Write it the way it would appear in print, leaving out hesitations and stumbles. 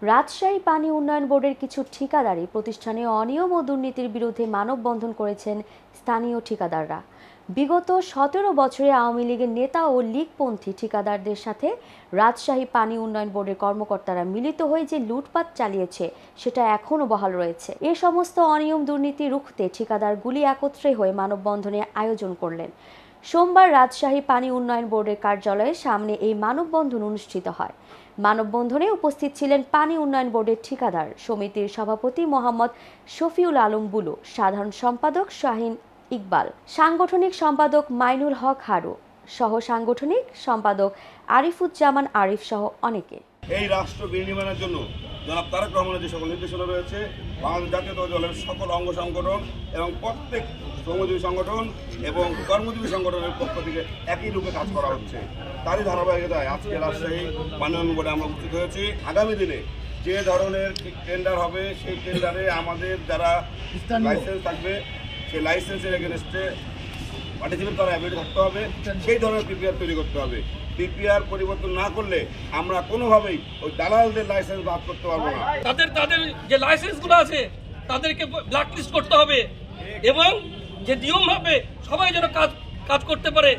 রাজশাহী পানি উন্নয়ন বোর্ডের কিছু ঠিকাদারি প্রতিষ্ঠানে অনিয়ম ও দুর্নীতির বিরুদ্ধে মানববন্ধন করেছেন স্থানীয় ঠিকাদাররা। বিগত 17 বছরে আওয়ামী লীগের নেতা ও লীগপন্থী ঠিকাদারদের সাথে রাজশাহী পানি উন্নয়ন বোর্ডের কর্মকর্তারা মিলিত হয়ে যে লুটপাট চালিয়েছে সেটা এখনও বহাল রয়েছে। এ সমস্ত অনিয়ম দুর্নীতি রুখতে ঠিকাদারগুলি একত্রে হয়ে মানববন্ধনের আয়োজন করলেন। সোমবার রাজশাহী পানি উন্নয়ন বোর্ডের কার্যালয়ের সামনে এই মানববন্ধন অনুষ্ঠিত হয়। মানববন্ধনে উপস্থিত ছিলেন পানি উন্নয়ন বোর্ডের ঠিকাদার সমিতির সভাপতি মোহাম্মদ শফিউল আলম বুলু, সাধারণ সম্পাদক শাহিন ইকবাল, সাংগঠনিক সম্পাদক মাইনুল হক হারু, সহ সাংগঠনিক সম্পাদক আরিফুজ্জামান আরিফ সহ অনেকে। এই রাষ্ট্র বিনির্মাণের জন্য জনাব তারেক রহমানের যে সকল নির্দেশনা রয়েছে, বাংলাদেশ জাতীয়তাবাদী দলের সকল অঙ্গ সংগঠন এবং প্রত্যেক শ্রমজীবী সংগঠন এবং কর্মজীবী সংগঠনের পক্ষ থেকে একই রূপে কাজ করা হচ্ছে। তারই ধারাবাহিকতায় আজকে রাজশাহী পানি উন্নয়ন বোর্ডে আমরা উপস্থিত হয়েছি। আগামী দিনে যে ধরনের টেন্ডার হবে সেই টেন্ডারে আমাদের যারা লাইসেন্স থাকবে সেই লাইসেন্সের এগেনস্টে পার্টিসিপেট করার অ্যাবিলিটি থাকতে হবে। সেই ধরনের পিপিআর তৈরি করতে হবে। পিপিআর পরিবর্তন না করলে আমরা কোনোভাবেই ওই দালালদের লাইসেন্স বাদ করতে পারবো না। তাদের যে লাইসেন্সগুলো আছে তাদেরকে ব্ল্যাকলিস্ট করতে হবে এবং যে নিয়ম ভাবে সবাই যেন কাজ করতে পারে